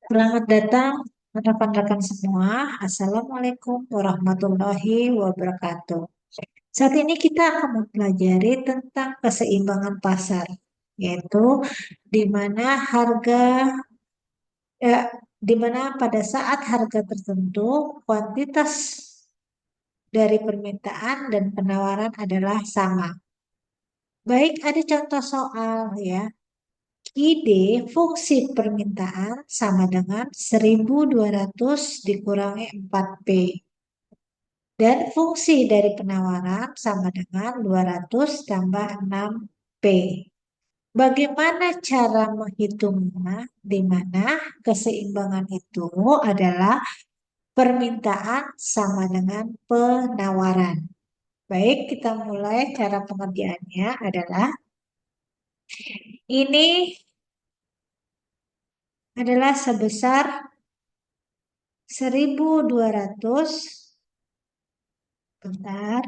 Selamat datang rekan-rekan semua. Assalamualaikum warahmatullahi wabarakatuh. Saat ini kita akan mempelajari tentang keseimbangan pasar, yaitu di mana harga, eh, di mana pada saat harga tertentu, kuantitas dari permintaan dan penawaran adalah sama. Baik, ada contoh soal ya. Ide fungsi permintaan sama dengan 1200 dikurangi 4P. Dan fungsi dari penawaran sama dengan 200 tambah 6P. Bagaimana cara menghitungnya? Di mana keseimbangan itu adalah permintaan sama dengan penawaran. Baik, kita mulai cara pengerjaannya adalah ini adalah sebesar 1200, bentar,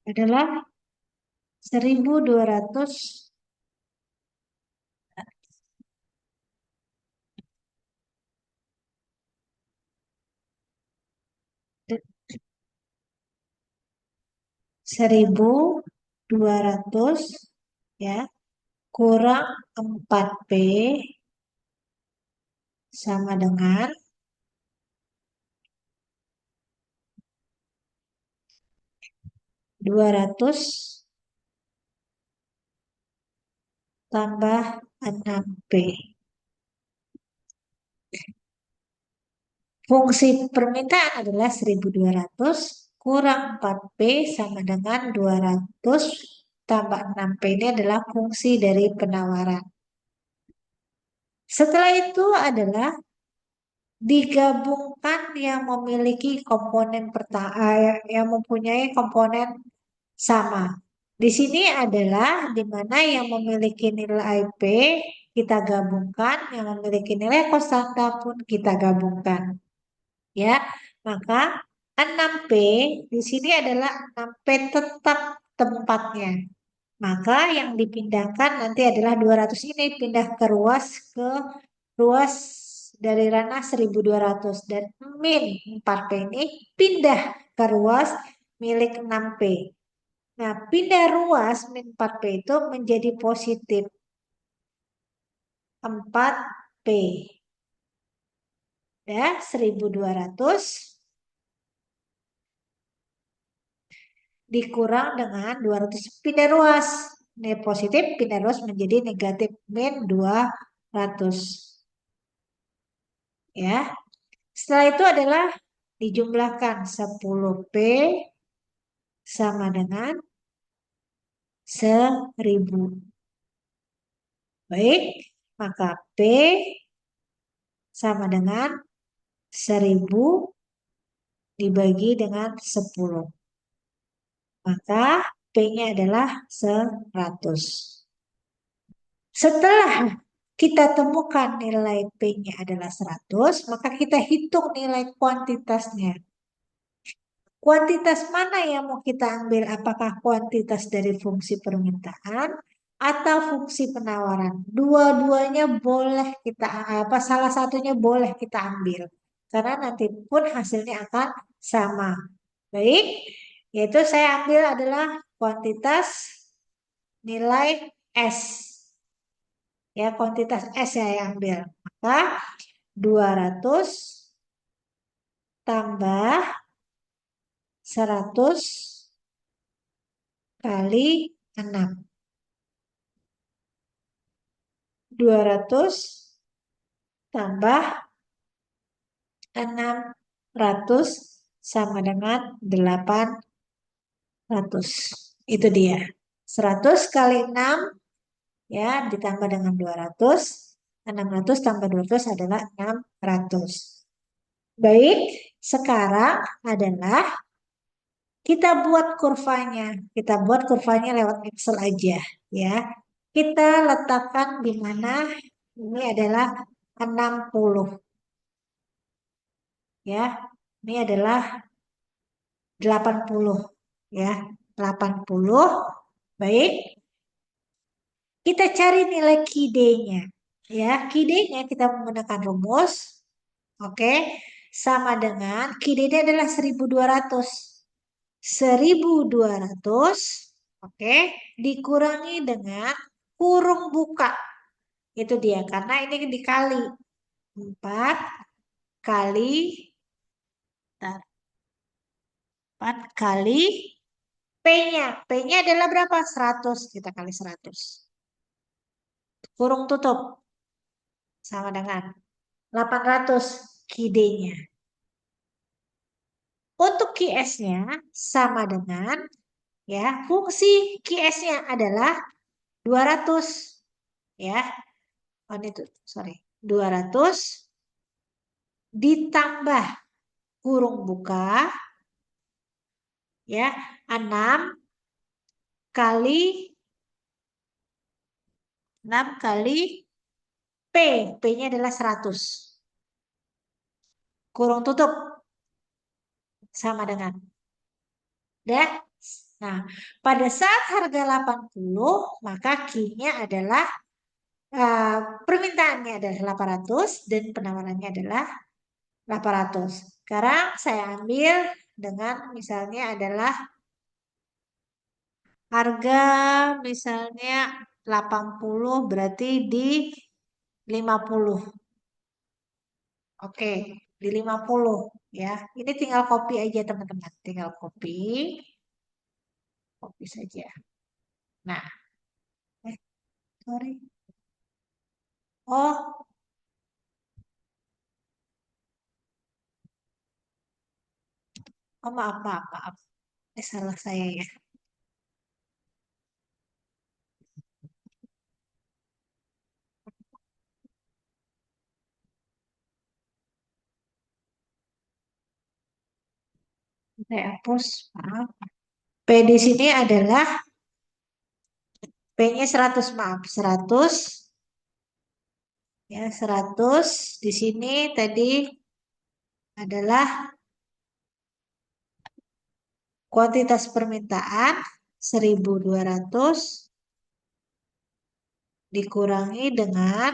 adalah 1200 1200 ya kurang 4P sama dengan 200 tambah 6P. Fungsi permintaan adalah 1200 kurang 4P sama dengan 200 tambah 6P. Ini adalah fungsi dari penawaran. Setelah itu adalah digabungkan yang memiliki komponen yang mempunyai komponen sama. Di sini adalah di mana yang memiliki nilai P kita gabungkan, yang memiliki nilai konstanta pun kita gabungkan. Ya, maka 6P di sini adalah 6P tetap tempatnya. Maka yang dipindahkan nanti adalah 200 ini pindah ke ruas dari ranah 1200 dan min 4P ini pindah ke ruas milik 6P. Nah, pindah ruas min 4P itu menjadi positif 4P. Ya, 1200 dikurang dengan 200 pindah ruas. Ini positif pindah ruas menjadi negatif min 200. Ya. Setelah itu adalah dijumlahkan 10P sama dengan 1000. Baik, maka P sama dengan 1000 dibagi dengan 10. Maka P-nya adalah 100. Setelah kita temukan nilai P-nya adalah 100, maka kita hitung nilai kuantitasnya. Kuantitas mana yang mau kita ambil? Apakah kuantitas dari fungsi permintaan atau fungsi penawaran? Dua-duanya boleh kita salah satunya boleh kita ambil. Karena nanti pun hasilnya akan sama. Baik, yaitu saya ambil adalah kuantitas nilai S. Ya, kuantitas S saya ambil. Maka 200 tambah 100 kali 6. 200 tambah 600 sama dengan 800. Itu dia. 100 kali 6 ya ditambah dengan 200. 600 tambah 200 adalah 600. Baik, sekarang adalah kita buat kurvanya. Kita buat kurvanya lewat Excel aja ya. Kita letakkan di mana ini adalah 60 ya. Ini adalah 80 ya. 80. Baik, kita cari nilai KID-nya. Ya, KID-nya kita menggunakan rumus. Oke, sama dengan KID ini adalah 1200. 1200, oke, dikurangi dengan kurung buka. Itu dia, karena ini dikali 4 kali, bentar, 4 kali P-nya. P-nya adalah berapa? 100. Kita kali 100. Kurung tutup. Sama dengan 800 KID-nya. Untuk QS-nya sama dengan, ya, fungsi QS-nya adalah 200. Ya, oh itu, sorry. 200 ditambah kurung buka, ya, 6 kali 6 kali P. P-nya adalah 100. Kurung tutup sama dengan. Dah. Nah, pada saat harga 80, maka Q-nya adalah permintaannya adalah 800 dan penawarannya adalah 800. Sekarang saya ambil dengan misalnya adalah harga misalnya 80 berarti di 50. Oke, di 50 ya. Ini tinggal copy aja teman-teman. Tinggal copy. Copy saja. Nah, sorry. Oh, oh maaf, maaf, maaf. Salah saya ya. Saya hapus, maaf. P di sini adalah P-nya 100, maaf, 100 ya, 100 di sini tadi adalah kuantitas permintaan 1200 dikurangi dengan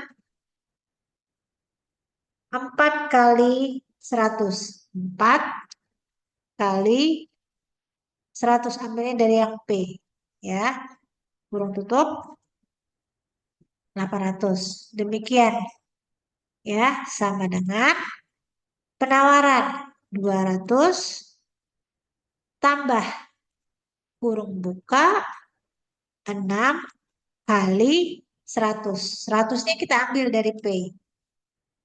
4 kali 100. 4 kali 100, ambilnya dari yang P ya, kurung tutup 800. Demikian ya, sama dengan penawaran 200 tambah kurung buka 6 kali 100. 100-nya kita ambil dari P.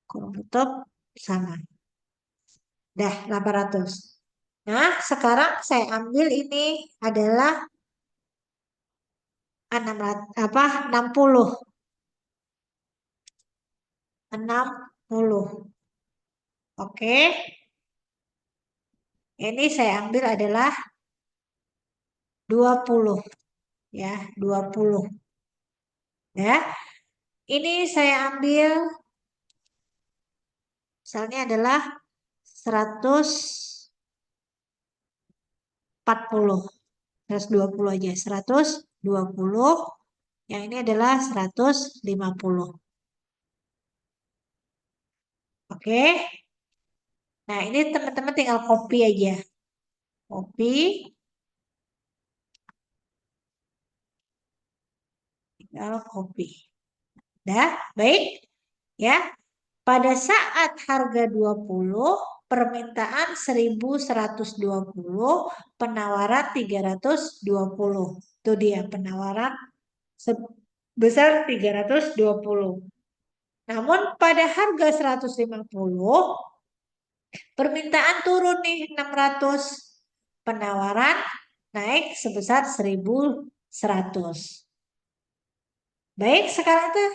Kurung tutup sama. Dah 800. Nah, sekarang saya ambil ini adalah 60. 60. Oke. Ini saya ambil adalah 20 ya, 20 ya. Ini saya ambil misalnya adalah 140. 120 aja. 120. Yang ini adalah 150. Oke. Nah, ini teman-teman tinggal copy aja. Copy. Tinggal copy. Dah, baik. Ya. Pada saat harga 20, permintaan 1120, penawaran 320. Itu dia penawaran sebesar 320. Namun pada harga 150, permintaan turun nih 600. Penawaran naik sebesar 1100. Baik,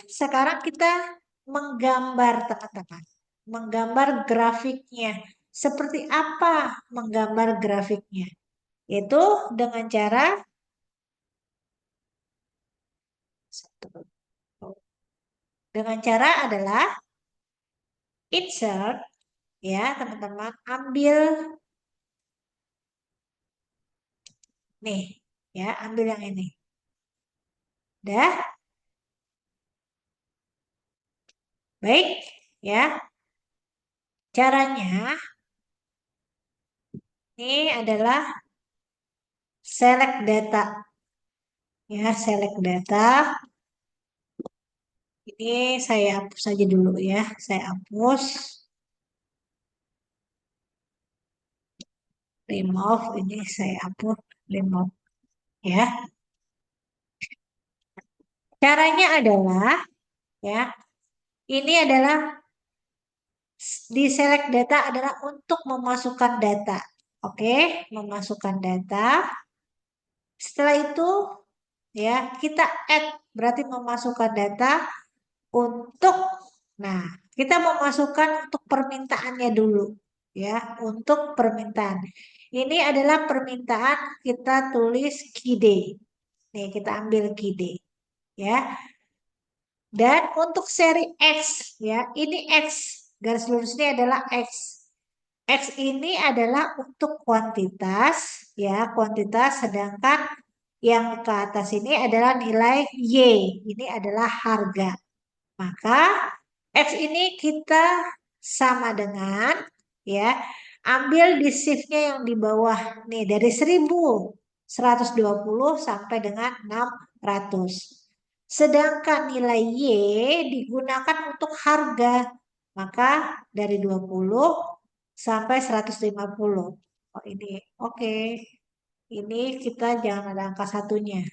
sekarang kita menggambar teman-teman. Menggambar grafiknya. Seperti apa menggambar grafiknya? Itu dengan cara adalah insert Ya, teman-teman, ambil nih, ya, ambil yang ini. Dah, baik, ya. Caranya ini adalah select data. Ya, select data. Ini saya hapus saja dulu ya. Saya hapus. Remove. Ini saya hapus. Remove. Ya. Caranya adalah, ya, ini adalah di select data adalah untuk memasukkan data. Oke, memasukkan data. Setelah itu, ya, kita add. Berarti memasukkan data untuk, nah, kita memasukkan untuk permintaannya dulu, ya, untuk permintaan. Ini adalah permintaan, kita tulis KID. Nih, kita ambil KID, ya. Dan untuk seri X, ya, ini X, garis lurusnya adalah X. X ini adalah untuk kuantitas, ya, kuantitas, sedangkan yang ke atas ini adalah nilai Y, ini adalah harga. Maka X ini kita sama dengan, ya, ambil di shiftnya yang di bawah nih dari 1120 sampai dengan 600. Sedangkan nilai Y digunakan untuk harga. Maka dari 20 sampai 150. Oh ini oke. Ini kita jangan ada angka satunya.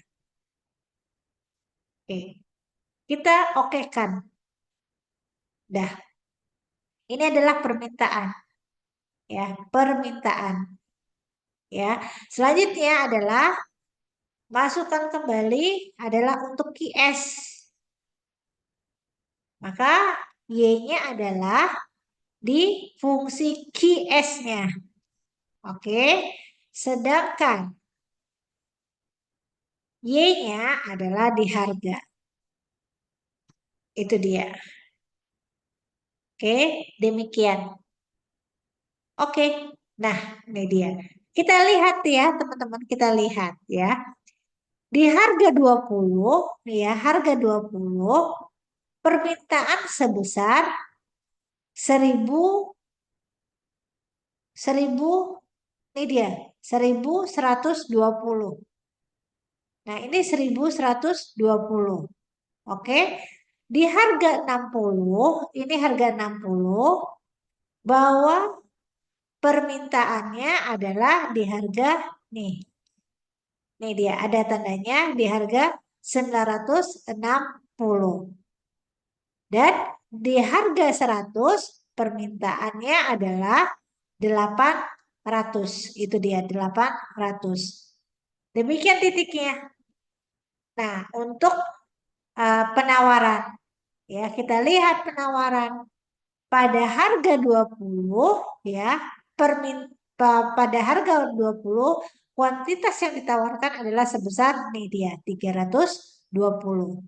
Oke. Kita oke kan. Dah. Ini adalah permintaan, ya, permintaan, ya. Selanjutnya adalah masukkan kembali adalah untuk QS. Maka Y-nya adalah di fungsi QS-nya. Oke. Sedangkan Y-nya adalah di harga. Itu dia. Oke, demikian. Oke. Nah, ini dia. Kita lihat ya, teman-teman, kita lihat ya. Di harga 20, nih ya, harga 20, permintaan sebesar 1000 ini dia 1120. Nah, ini 1120. Oke. Di harga 60, ini harga 60, bahwa permintaannya adalah di harga nih. Nih dia ada tandanya di harga 960. Dan di harga 100 permintaannya adalah 800. Itu dia 800. Demikian titiknya. Nah, untuk penawaran, ya, kita lihat penawaran pada harga 20, ya, pada harga 20 kuantitas yang ditawarkan adalah sebesar nih dia 320.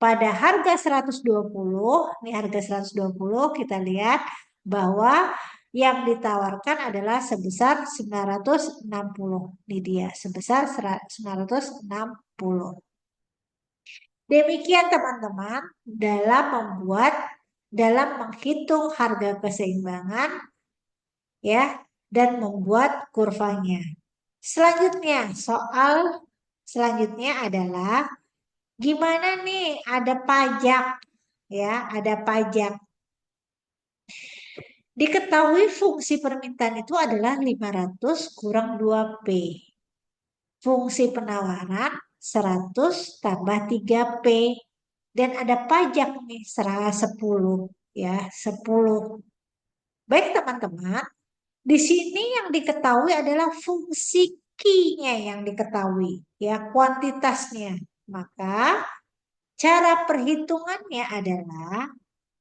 Pada harga 120, ini harga 120, kita lihat bahwa yang ditawarkan adalah sebesar 960. Ini dia, sebesar 960. Demikian teman-teman, dalam menghitung harga keseimbangan, ya, dan membuat kurvanya. Selanjutnya, soal selanjutnya adalah gimana nih ada pajak, ya, ada pajak. Diketahui fungsi permintaan itu adalah 500 kurang 2P. Fungsi penawaran 100 tambah 3P. Dan ada pajak nih 10, ya, 10. Baik teman-teman, di sini yang diketahui adalah fungsi Q-nya yang diketahui, ya, kuantitasnya. Maka cara perhitungannya adalah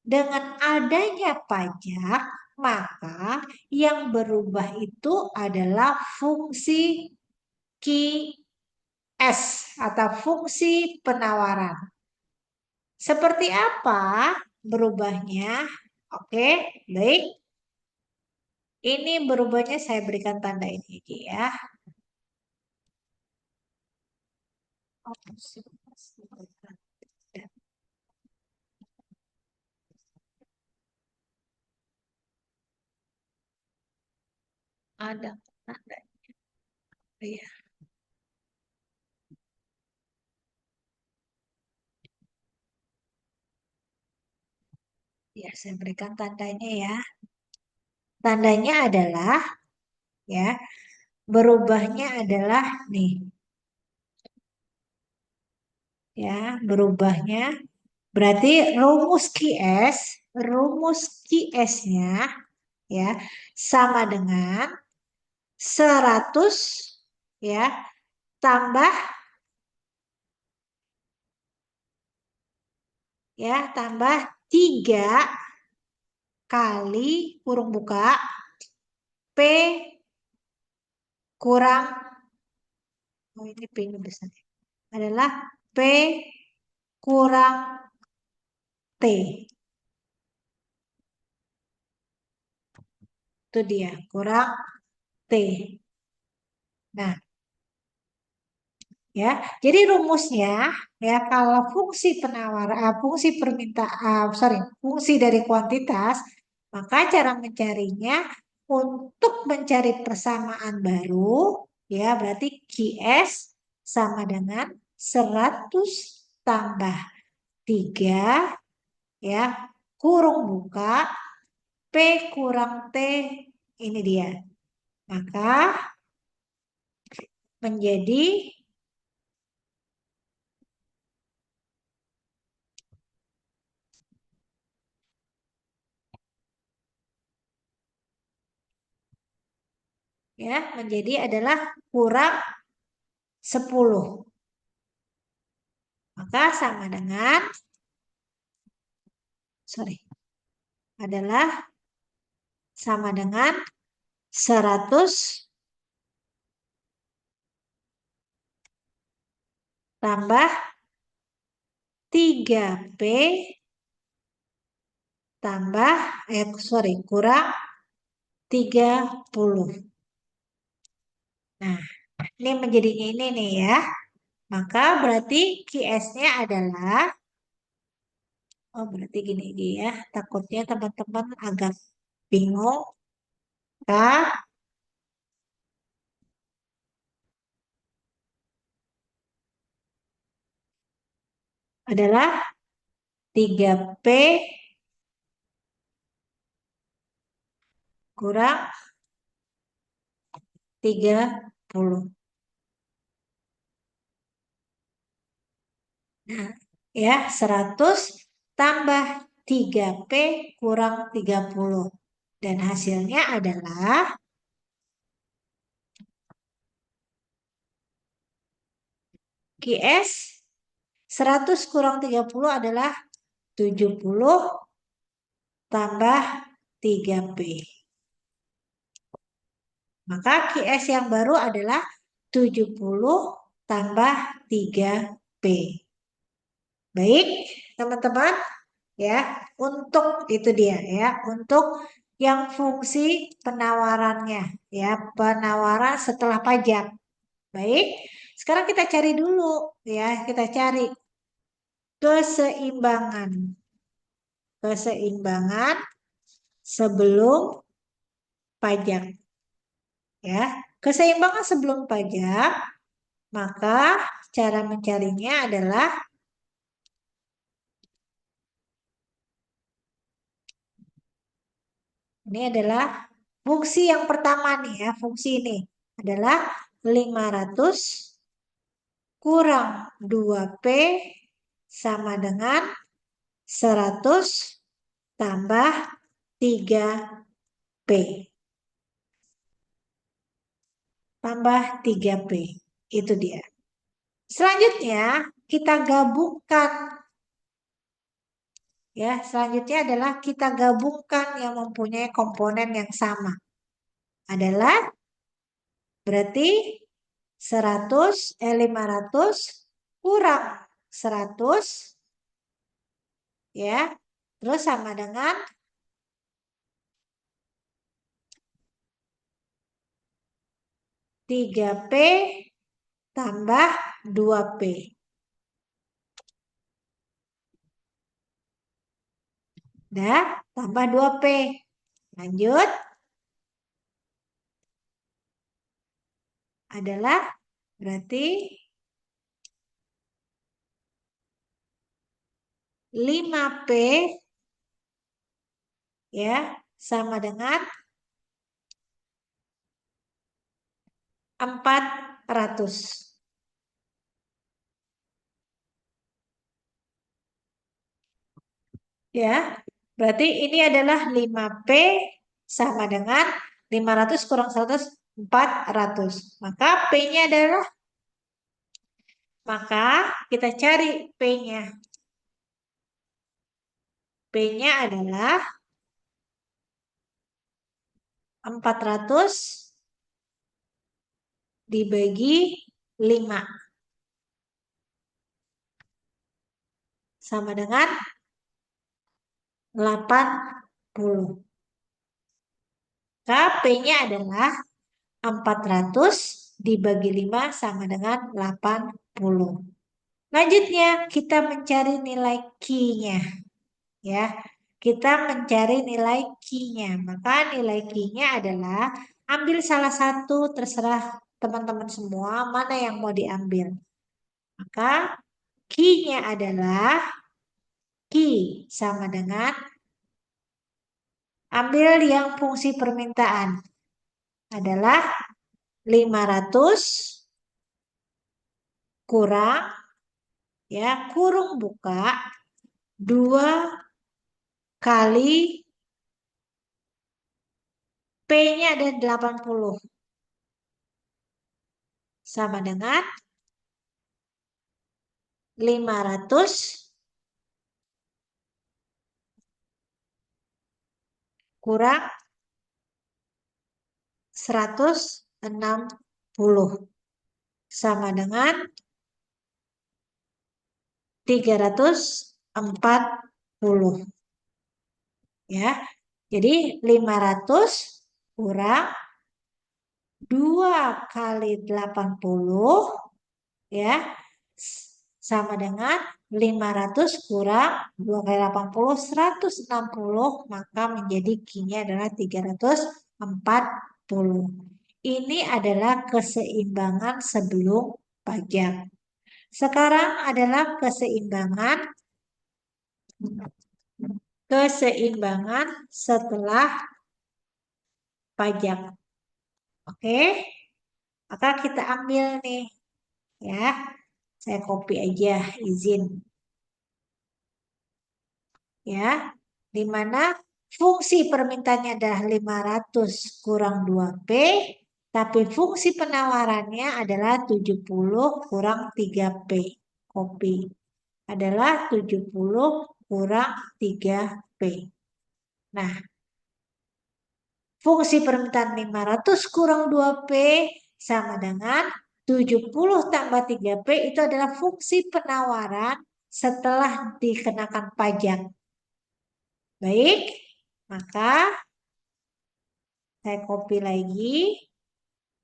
dengan adanya pajak, maka yang berubah itu adalah fungsi QS atau fungsi penawaran. Seperti apa berubahnya? Oke, baik. Ini berubahnya saya berikan tanda ini aja ya. Ada tanda ya. Ya, saya berikan tandanya ya. Tandanya adalah ya, berubahnya adalah nih ya, berubahnya berarti rumus QS-nya ya sama dengan 100 ya tambah ya tambah 3 kali kurung buka P kurang oh ini P-nya besar adalah P kurang T. Itu dia, kurang T. Nah, ya. Jadi rumusnya ya kalau fungsi penawar fungsi permintaan sorry, fungsi dari kuantitas, maka cara mencarinya untuk mencari persamaan baru ya berarti QS sama dengan 100 tambah 3 ya kurung buka P kurang T ini dia. Maka menjadi ya menjadi adalah kurang 10. Maka sama dengan sorry adalah sama dengan 100 tambah 3P tambah sorry kurang 30. Nah, ini menjadinya ini nih ya. Maka berarti QS-nya adalah oh berarti gini aja ya. Takutnya teman-teman agak bingung. K adalah 3P kurang 30. Nah, ya 100 tambah 3P kurang 30. Dan hasilnya adalah QS 100 kurang 30 adalah 70 tambah 3P. Maka QS yang baru adalah 70 tambah 3P. Baik, teman-teman, ya. Untuk itu dia ya, untuk yang fungsi penawarannya ya, penawaran setelah pajak. Baik. Sekarang kita cari dulu ya, kita cari keseimbangan. Keseimbangan sebelum pajak ya. Keseimbangan sebelum pajak, maka cara mencarinya adalah ini adalah fungsi yang pertama nih ya, fungsi ini adalah 500 kurang 2P sama dengan 100 tambah 3P tambah 3P. Itu dia. Selanjutnya kita gabungkan ya. Selanjutnya adalah kita gabungkan yang mempunyai komponen yang sama. Adalah berarti 500 kurang 100 ya. Terus sama dengan 3P tambah 2P. Dah, tambah 2P. Lanjut, adalah berarti 5P ya sama dengan 400. Ya, berarti ini adalah 5P sama dengan 500 kurang 100, 400. Maka P-nya adalah, maka kita cari P-nya. P-nya adalah 400 dibagi 5 sama dengan 80. Maka P-nya adalah 400 dibagi 5 sama dengan 80. Lanjutnya, kita mencari nilai Q-nya. Ya, kita mencari nilai Q-nya. Maka nilai Q-nya adalah ambil salah satu, terserah teman-teman semua mana yang mau diambil. Maka Q-nya adalah Q sama dengan ambil yang fungsi permintaan adalah 500 kurang ya kurung buka 2 kali P-nya ada 80 sama dengan 500 kurang 160 sama dengan 340 ya. Jadi 500 kurang 2 kali 80 ya sama dengan 500 kurang 2 kali 80 160, maka menjadi Q-nya adalah 340. Ini adalah keseimbangan sebelum pajak. Sekarang adalah keseimbangan setelah pajak. Oke, maka kita ambil nih ya. Saya copy aja, izin. Ya, di mana fungsi permintaannya adalah 500 kurang 2P, tapi fungsi penawarannya adalah 70 kurang 3P. Copy. Adalah 70 kurang 3P. Nah, fungsi permintaan 500 kurang 2P sama dengan 70 tambah 3P itu adalah fungsi penawaran setelah dikenakan pajak. Baik, maka saya copy lagi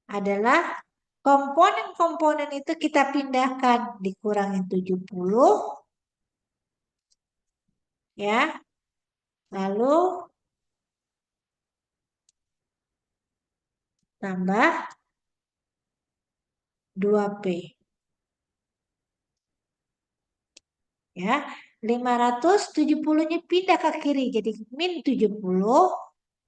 adalah komponen-komponen itu kita pindahkan dikurangin 70 ya. Lalu tambah 2P. Ya, 570-nya pindah ke kiri jadi min 70,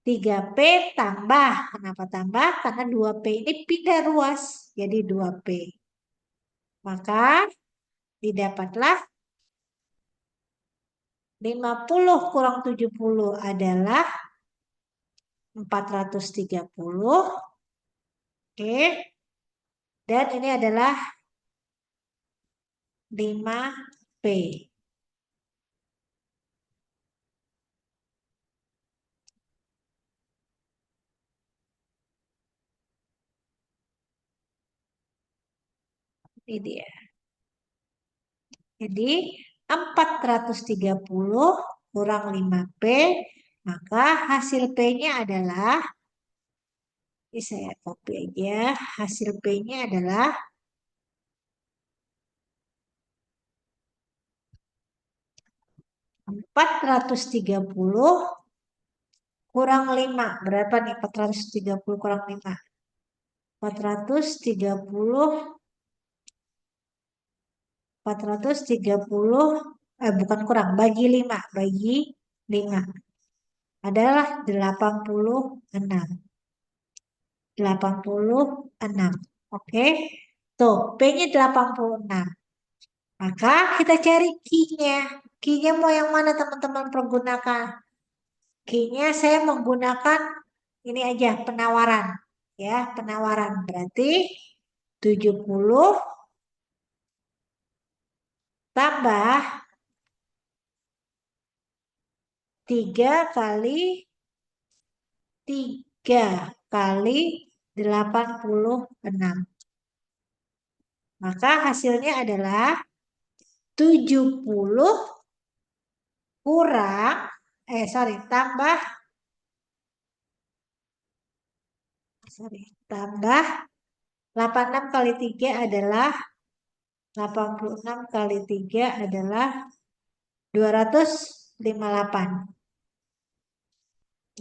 3P tambah. Kenapa tambah? Karena 2P ini pindah ruas jadi 2P. Maka didapatlah 50 kurang 70 adalah 430. Oke. Dan ini adalah 5P. Ini dia. Jadi 430 kurang 5P, maka hasil P-nya adalah Ini saya copy aja. Hasil P-nya adalah 430 kurang 5. Berapa nih 430 kurang 5? 430, 430, bukan kurang, bagi 5. Bagi 5 adalah 86. 86. Oke. Tuh, P-nya 86. Maka kita cari key-nya. Key-nya mau yang mana teman-teman pergunakan? Key-nya saya menggunakan ini aja penawaran. Ya, penawaran. Berarti 70 tambah 3 kali 3 kali 86. Maka hasilnya adalah 70 kurang, tambah, tambah 86 kali 3 adalah 86 kali 3 adalah 258.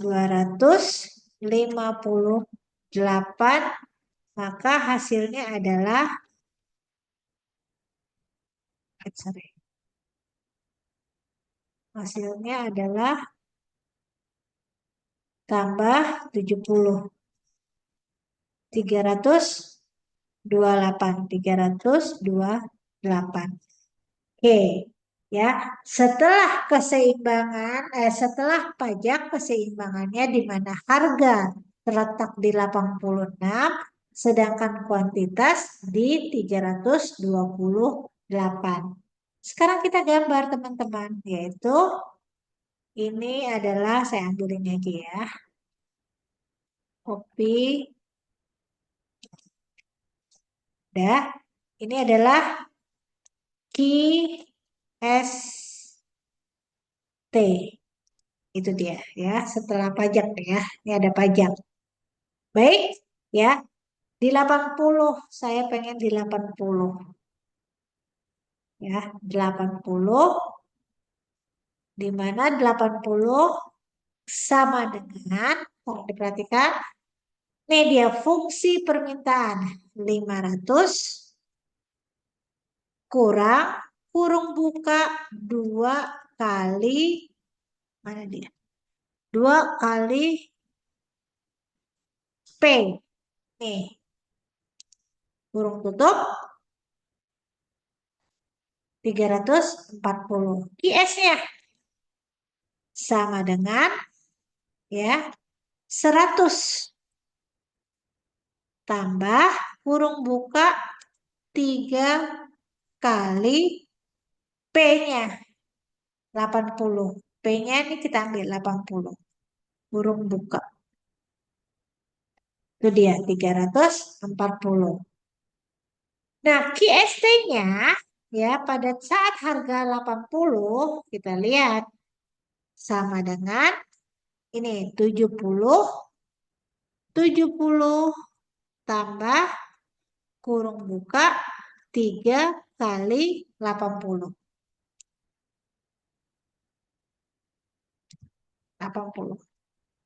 258, maka hasilnya adalah hasilnya adalah tambah 70. 328. 328. Oke, ya. Setelah pajak keseimbangannya di mana harga terletak di 86 sedangkan kuantitas di 328. Sekarang kita gambar teman-teman, yaitu ini adalah saya ambilin aja ya. Copy. Dah. Ini adalah QST. Itu dia ya, setelah pajak ya. Ini ada pajak. Baik, ya. Di 80, saya pengen di 80. Ya, 80 di mana 80 sama dengan, tolong diperhatikan, media fungsi permintaan 500 kurang kurung buka 2 kali, mana dia? 2 kali P. Nih, kurung tutup 340. QS-nya sama dengan ya 100 tambah kurung buka 3 kali P-nya 80. P-nya ini kita ambil 80. Kurung buka. Itu dia 340. Nah, QST-nya ya pada saat harga 80 kita lihat sama dengan ini 70 tambah kurung buka 3 kali 80. 80.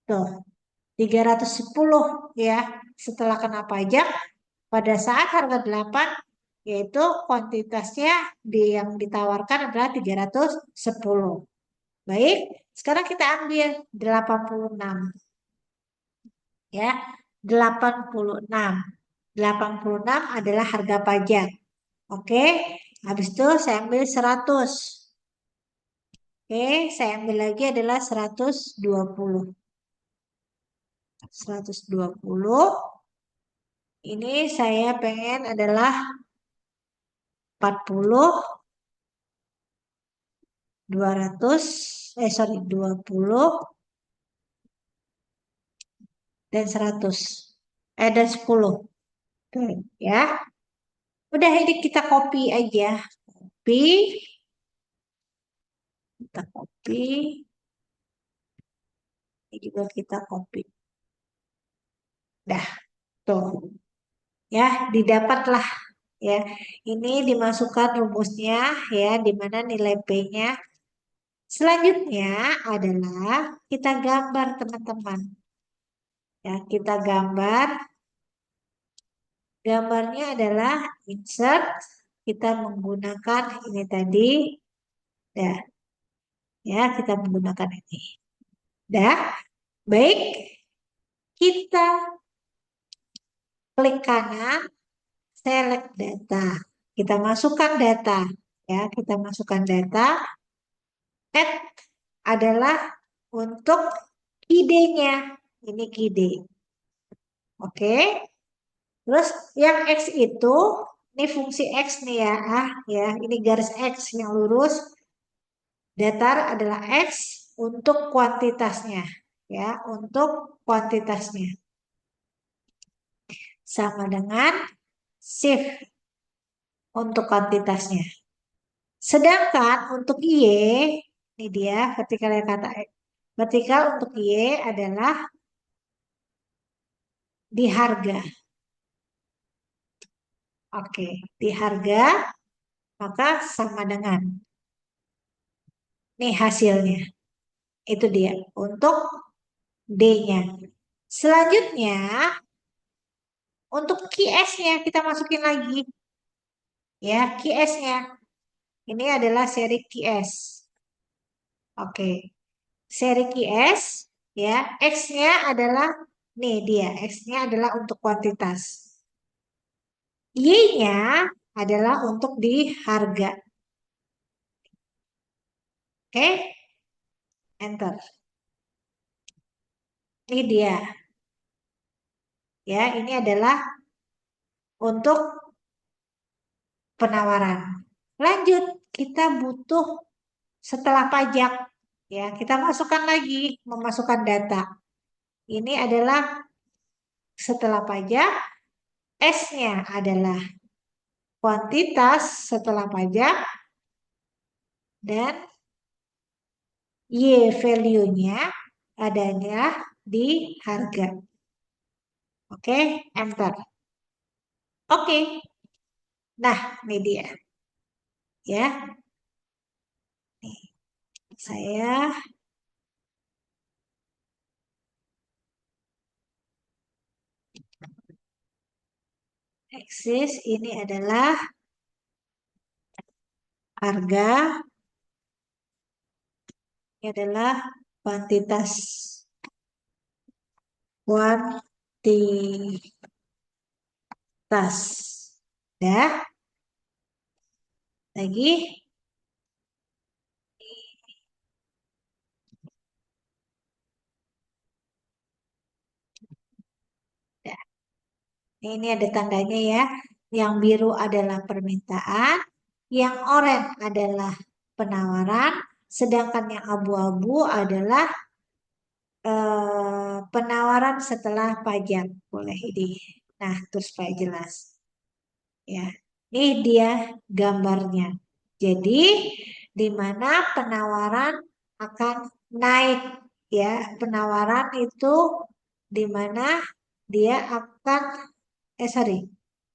Tuh, 310 ya. Setelah kena pajak pada saat harga 8 yaitu kuantitasnya yang ditawarkan adalah 310. Baik, sekarang kita ambil 86 ya. 86. 86 adalah harga pajak. Oke, habis itu saya ambil 100. Oke, saya ambil lagi adalah 120. 120. Ini saya pengen adalah 40, 200, 20 dan 100. Dan 10. Tuh, ya. Udah ini kita copy aja. Copy. Kita copy. Ini juga kita copy. Dah, tuh. Ya, didapatlah ya. Ini dimasukkan rumusnya ya, di mana nilai P-nya. Selanjutnya adalah kita gambar teman-teman. Ya, kita gambar. Gambarnya adalah insert. Kita menggunakan ini tadi. Dah, ya, kita menggunakan ini. Dah, baik. Kita klik kanan, select data. Kita masukkan data. Ya, kita masukkan data. Add adalah untuk ide-nya. Ini ide. Oke. Terus yang X itu, ini fungsi X nih ya. Ya, ini garis X yang lurus. Datar adalah X untuk kuantitasnya. Ya, untuk kuantitasnya. Sama dengan shift untuk kuantitasnya. Sedangkan untuk Y, ini dia vertikal kata X. Vertikal untuk Y adalah di harga. Oke, di harga maka sama dengan. Nih hasilnya. Itu dia untuk D-nya. Selanjutnya untuk QS-nya kita masukin lagi. Ya, QS-nya. Ini adalah seri QS. Oke. Seri QS ya, X-nya adalah nih dia, X-nya adalah untuk kuantitas. Y-nya adalah untuk di harga. Oke, enter. Ini dia. Ya, ini adalah untuk penawaran. Lanjut, kita butuh setelah pajak. Ya, kita masukkan lagi, memasukkan data. Ini adalah setelah pajak, S-nya adalah kuantitas setelah pajak, dan Y value-nya adanya di harga. Oke, enter. Oke, nah ini dia. Ya, nih, saya eksis ini adalah harga, ini adalah kuantitas. Kuantitas. Ya, lagi. Ya. Ini ada tandanya ya. Yang biru adalah permintaan, yang oranye adalah penawaran, sedangkan yang abu-abu adalah penawaran setelah pajak. Boleh ini. Nah, terus supaya jelas. Ya, ini dia gambarnya. Jadi, di mana penawaran akan naik ya. Penawaran itu di mana dia akan sorry.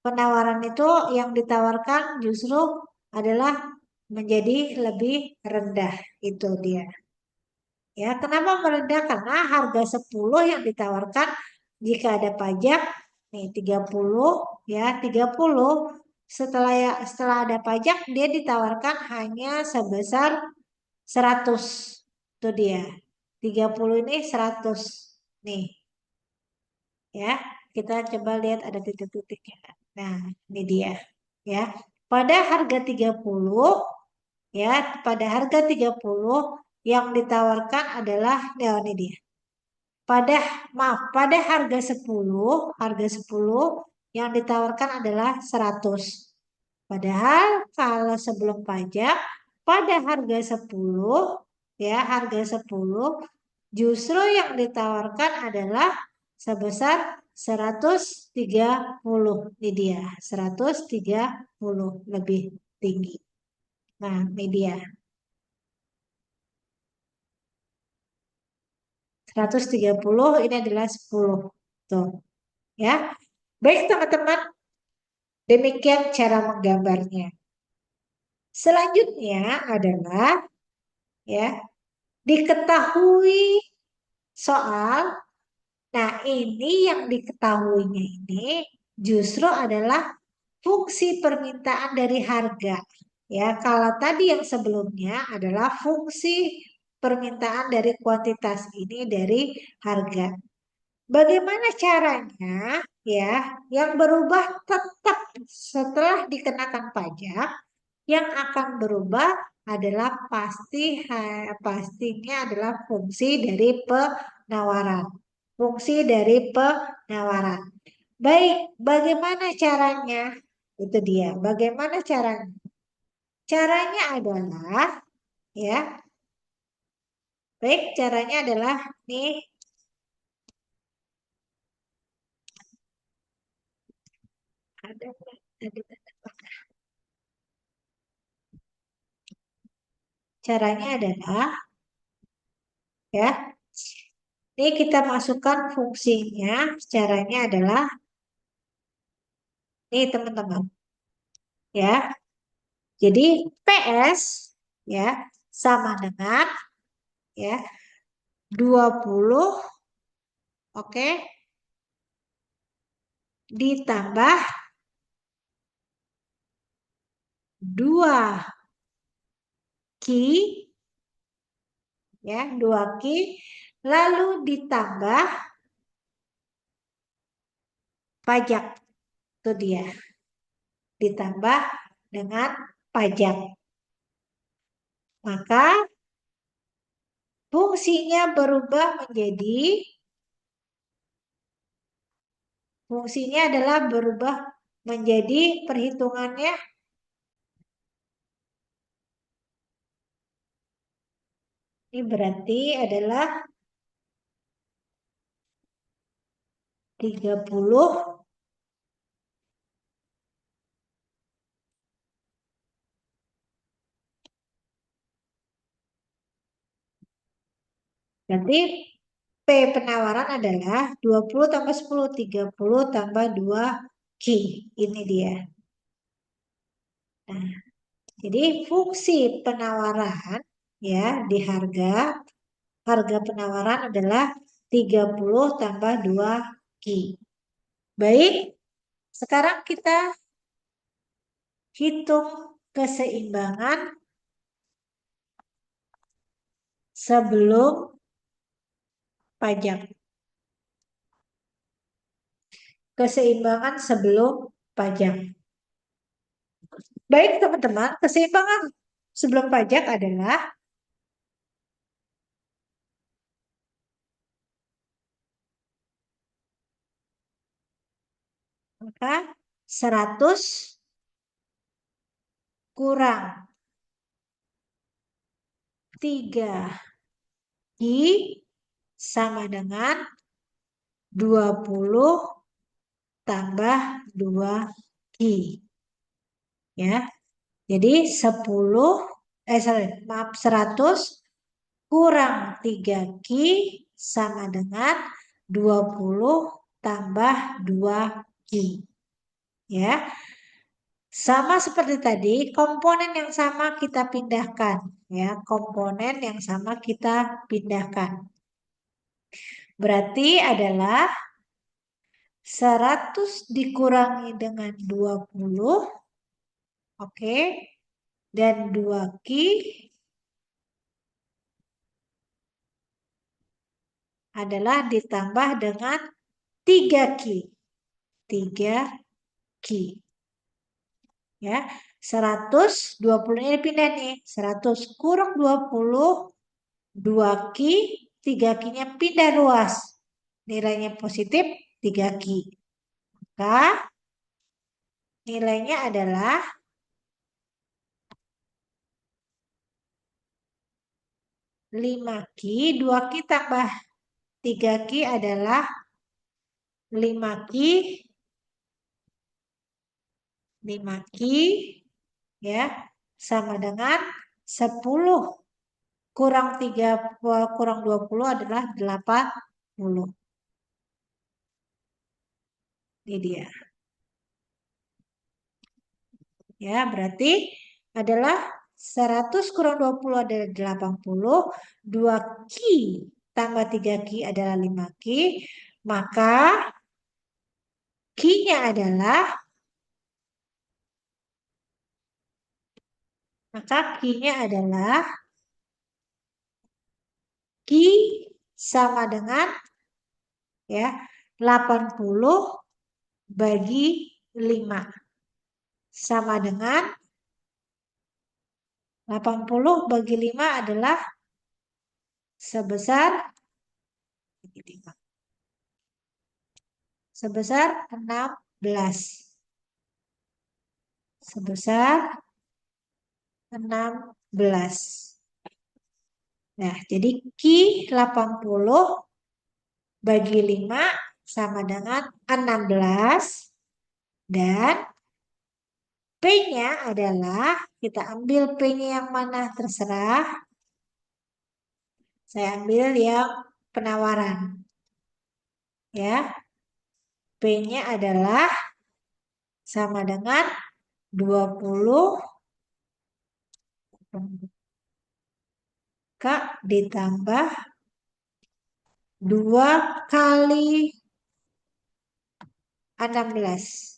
Penawaran itu yang ditawarkan justru adalah menjadi lebih rendah. Itu dia. Ya, kenapa merendah? Karena harga 10 yang ditawarkan jika ada pajak nih 30 ya, 30 setelah ada pajak dia ditawarkan hanya sebesar 100. Itu dia. 30 ini 100 nih. Ya, kita coba lihat ada titik-titiknya. Nah, ini dia ya. Pada harga 30 ya, pada harga 30 yang ditawarkan adalah ini dia. Pada harga 10 yang ditawarkan adalah 100. Padahal kalau sebelum pajak pada harga 10 ya, harga 10 justru yang ditawarkan adalah sebesar 130. Ini dia, 130 lebih tinggi. Nah, ini dia. 130 ini adalah 10. Tuh. Ya, baik teman-teman, demikian cara menggambarnya. Selanjutnya adalah ya diketahui soal. Nah, ini yang diketahuinya ini justru adalah fungsi permintaan dari harga. Ya, kalau tadi yang sebelumnya adalah fungsi permintaan dari kuantitas, ini dari harga. Bagaimana caranya ya yang berubah tetap setelah dikenakan pajak, yang akan berubah adalah pastinya adalah fungsi dari penawaran. Fungsi dari penawaran. Baik, bagaimana caranya? Itu dia. Bagaimana caranya? Caranya adalah ya, baik caranya adalah nih ada tadi caranya adalah ya. Ini kita masukkan fungsinya. Caranya adalah nih teman-teman ya. Jadi PS ya sama dengan ya 20, oke, ditambah 2 Ki ya 2 Ki lalu ditambah pajak. Itu dia. Ditambah dengan pajak. Maka fungsinya berubah menjadi fungsinya adalah berubah menjadi perhitungannya. Ini berarti adalah 30. Berarti P penawaran adalah 20 tambah 10, 30 tambah 2 Ki. Ini dia. Nah, jadi fungsi penawaran ya di harga penawaran adalah 30 tambah 2 Ki. Baik, sekarang kita hitung keseimbangan sebelum pajak. Keseimbangan sebelum pajak. Baik teman-teman, keseimbangan sebelum pajak adalah maka 100 kurang 3 Ki sama dengan 20 tambah 2 Ki. Ya. Jadi 10 maaf 100 kurang 3 Ki sama dengan 20 tambah 2 Ki. Ya. Sama seperti tadi, komponen yang sama kita pindahkan. Ya, komponen yang sama kita pindahkan. Berarti adalah 100 dikurangi dengan 20, oke, dan 2 Ki adalah ditambah dengan 3 Ki. 3 Ki. Ya, 120 ini pindah nih. 100 kurang 20, 2 Ki, 3 Ki-nya pindah ruas. Nilainya positif 3 Ki. Maka nilainya adalah 5 Ki, 2 Ki tambah 3 Ki adalah 5 Ki, 5 Ki ya sama dengan 10 kurang 3 kurang 20 adalah 80. Ini dia. Ya, berarti adalah 100 kurang 20 adalah 80. 2 Ki tambah 3 Ki adalah 5 Ki. Maka Ki-nya adalah Ki-nya adalah Ki sama dengan ya 80 bagi 5 sama dengan 80 bagi 5 adalah sebesar 16. Sebesar 16. Nah, jadi Ki 80 bagi 5 sama dengan 16 dan P-nya adalah, kita ambil P-nya yang mana terserah. Saya ambil yang penawaran. Ya. P-nya adalah sama dengan 20 K ditambah 2 kali 16.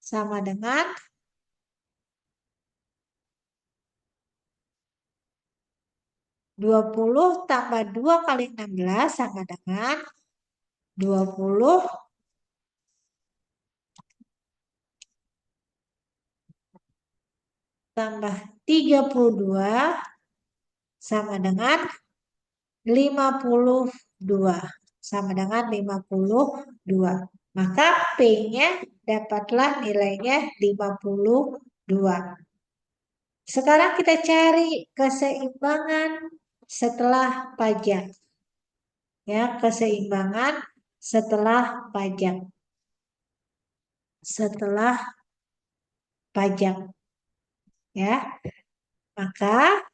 Sama dengan 20 tambah 2 kali 16 sama dengan 20 tambah 32 sama dengan 52. Sama dengan 52. Maka P-nya dapatlah nilainya 52. Sekarang kita cari keseimbangan setelah pajak. Ya, keseimbangan setelah pajak. Setelah pajak. Ya. Maka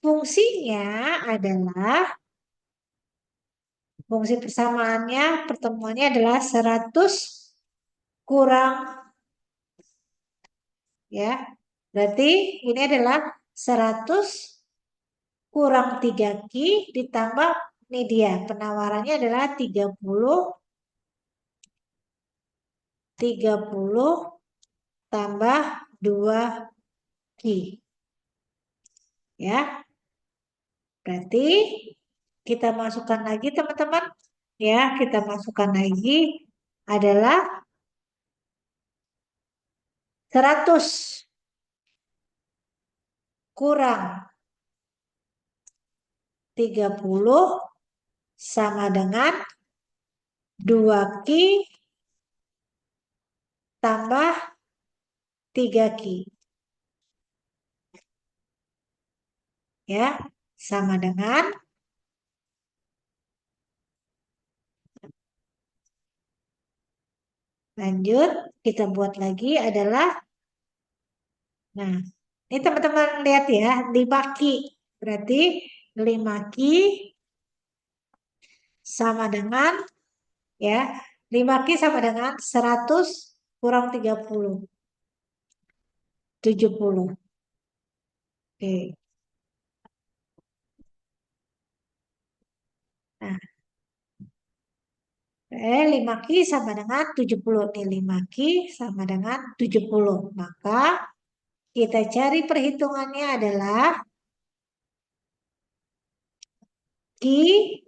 fungsinya adalah fungsi persamaannya pertemuannya adalah 100 kurang ya. Berarti ini adalah 100 kurang 3 Ki ditambah ini dia penawarannya adalah 30 tambah 2 Ki. Ya. Berarti kita masukkan lagi teman-teman. Ya, kita masukkan lagi adalah 100 kurang 30 sama dengan 2 Ki tambah 3 Ki. Ya, sama dengan lanjut kita buat lagi adalah nah, ini teman-teman lihat ya, 5 Ki. Berarti 5 Ki sama dengan ya, 5 Ki sama dengan 100 kurang 30. 70. Oke. Nah, 5 Ki sama dengan 70. Nih, 5 Ki sama dengan 70. Maka kita cari perhitungannya adalah Ki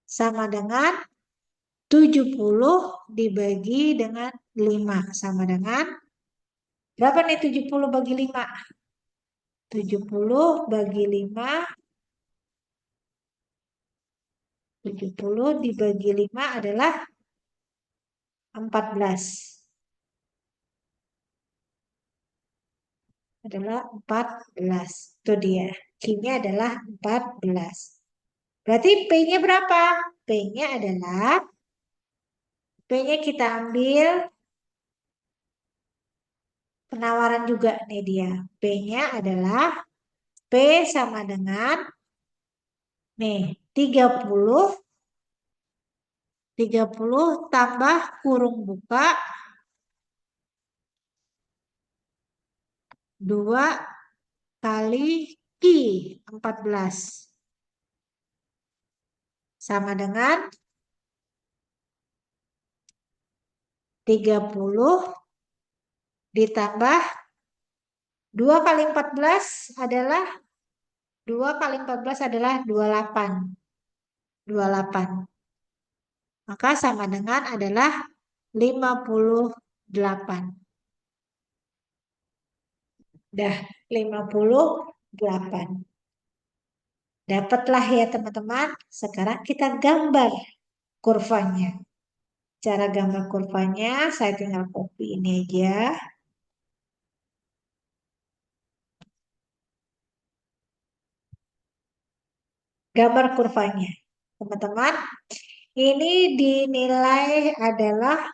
sama dengan 70 dibagi dengan 5. Sama dengan berapa nih 70 bagi 5? 70 bagi 5. 70 dibagi 5 adalah 14. Adalah 14. Itu dia. Q-nya adalah 14. Berarti P-nya berapa? P-nya adalah P-nya kita ambil penawaran juga nih dia. P-nya adalah P sama dengan nih 30 30 tambah kurung buka 2 kali Ki 14. Sama dengan 30 ditambah 2 kali 14 adalah 2 kali 14 adalah 28. 28. Maka sama dengan adalah 58. Dah 58. Dapatlah ya teman-teman. Sekarang kita gambar kurvanya. Cara gambar kurvanya saya tinggal copy ini aja. Gambar kurvanya. Teman-teman, ini dinilai adalah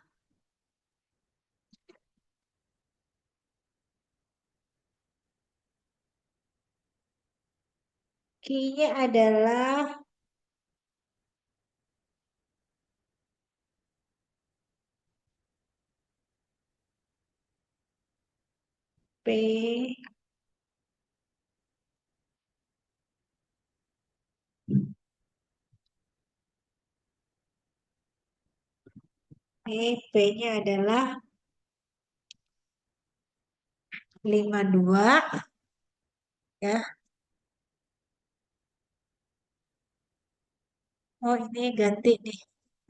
Q-nya adalah P P-nya adalah 52 ya. Oh, ini ganti nih.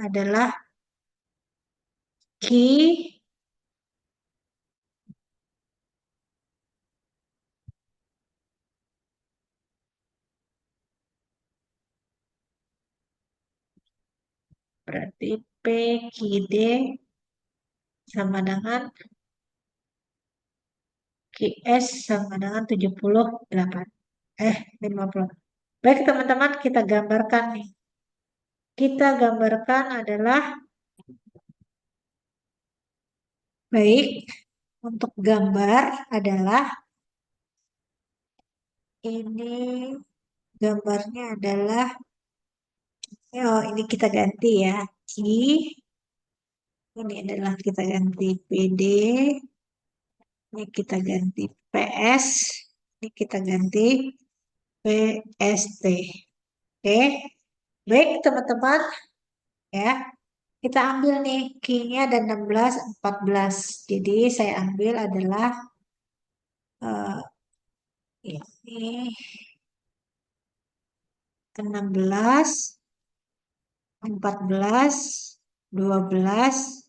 Adalah Q berarti P Q D sama dengan QS sama dengan 78. 50. Baik teman-teman, kita gambarkan nih. Kita gambarkan adalah baik untuk gambar adalah ini gambarnya adalah oh ini kita ganti ya. Ini adalah kita ganti PD, ini kita ganti PS, ini kita ganti PST. Oke, baik teman-teman ya. Kita ambil nih Q-nya ada 16, 14. Jadi saya ambil adalah ini 16, 14, 12,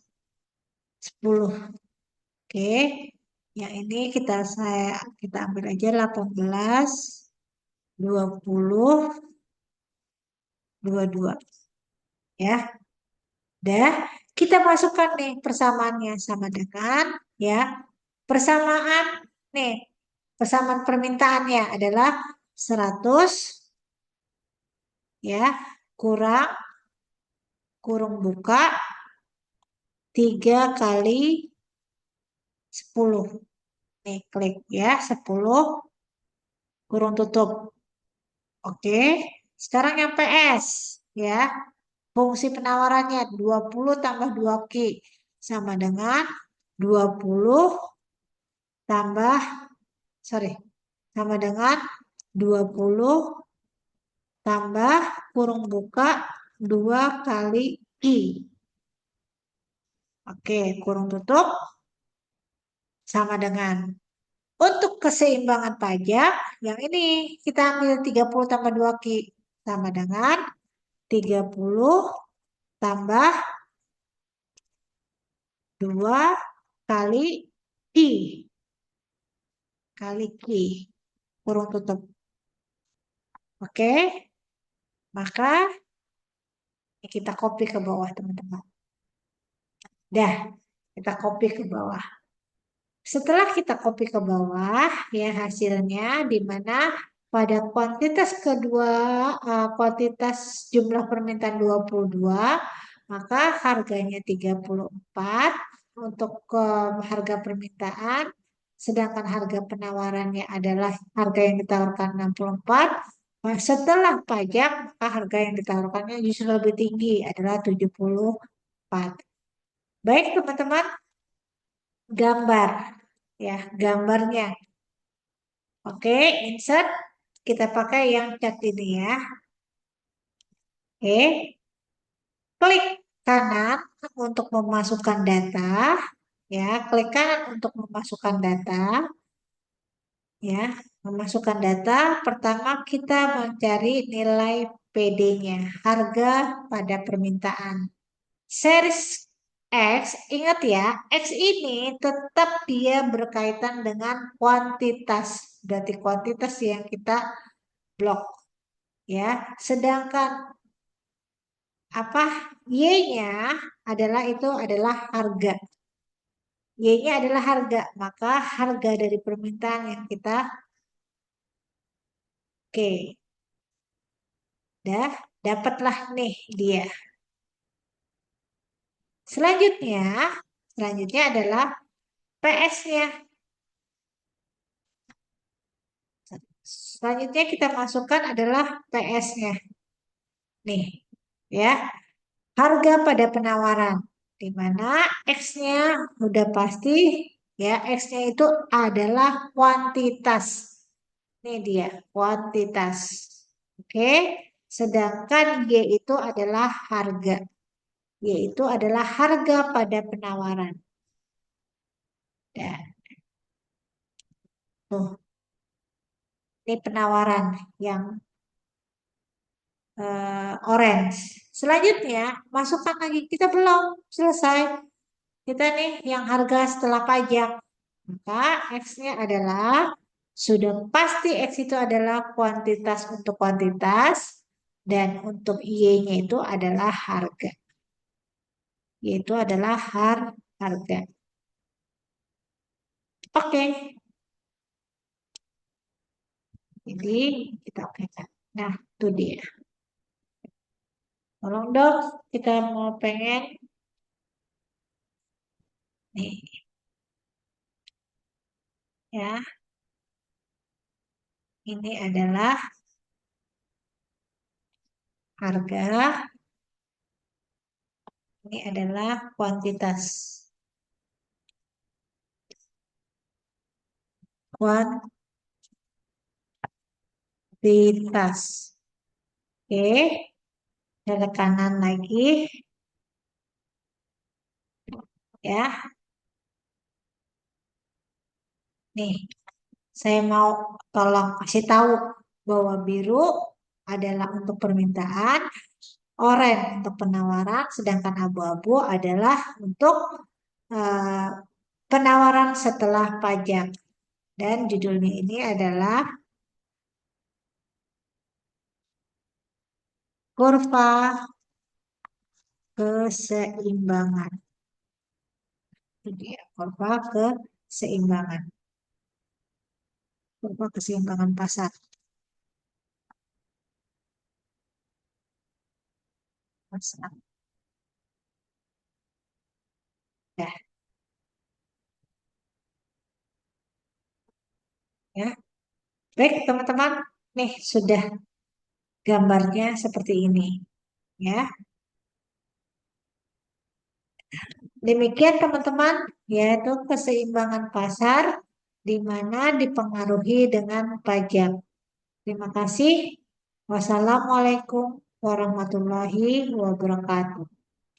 10. Oke. Yang ini kita ambil aja 18, 20, 22 ya. Dah, kita masukkan nih persamaannya sama dengan ya. Persamaan nih, persamaan permintaannya adalah 100 ya kurang kurung buka 3 kali 10. Nih, klik ya 10 kurung tutup. Oke. Sekarang yang PS ya. Fungsi penawarannya 20 tambah 2Q sama dengan 20 tambah sorry sama dengan 20 tambah kurung buka 2 kali Q. Oke, kurung tutup sama dengan untuk keseimbangan pajak yang ini kita ambil 30 tambah 2Q sama dengan 30 tambah 2 kali Q kali Q kurung tutup. Oke, maka kita copy ke bawah teman-teman. Dah, kita copy ke bawah. Setelah kita copy ke bawah, ya hasilnya di mana pada kuantitas kedua, kuantitas jumlah permintaan 22, maka harganya 34 untuk harga permintaan, sedangkan harga penawarannya adalah harga yang ditawarkan 64, Nah, setelah pajak, maka harga yang ditawarkannya justru lebih tinggi adalah 74. Baik, teman-teman, gambar ya, gambarnya. Oke, insert kita pakai yang cat ini ya. Oke, klik kanan untuk memasukkan data ya, klik kanan untuk memasukkan data ya. Memasukkan data, pertama kita mencari nilai PD-nya, harga pada permintaan. Series X, ingat ya, X ini tetap dia berkaitan dengan kuantitas. Berarti kuantitas yang kita blok ya. Sedangkan apa Y-nya adalah itu adalah harga. Y-nya adalah harga, maka harga dari permintaan yang kita oke, dah dapatlah nih dia. Selanjutnya, selanjutnya adalah PS-nya. Selanjutnya kita masukkan adalah PS-nya. Nih, ya. Harga pada penawaran. Di mana X-nya udah pasti ya, X-nya itu adalah kuantitas. Ini dia, kuantitas. Oke. Sedangkan Y itu adalah harga. Y itu adalah harga pada penawaran. Dan tuh, ini penawaran yang orange. Selanjutnya, masukkan lagi. Kita belum selesai. Kita nih yang harga setelah pajak. Maka X-nya adalah, sudah pasti X itu adalah kuantitas untuk kuantitas. Dan untuk Y-nya itu adalah harga. Yaitu adalah harga. Oke, jadi kita oke. Nah, itu dia. Tolong dong, kita mau pengen nih ya. Ini adalah harga, ini adalah kuantitas. Kuantitas. Oke, dari kanan lagi ya. Nih, saya mau tolong kasih tahu bahwa biru adalah untuk permintaan, oranye untuk penawaran, sedangkan abu-abu adalah untuk eh, penawaran setelah pajak. Dan judulnya ini adalah kurva keseimbangan. Itu dia, kurva keseimbangan. Kurva keseimbangan pasar. Pasar. Ya, ya. Baik, teman-teman. Nih, sudah gambarnya seperti ini. Ya, demikian teman-teman, yaitu keseimbangan pasar di mana dipengaruhi dengan pajak. Terima kasih. Wassalamualaikum warahmatullahi wabarakatuh.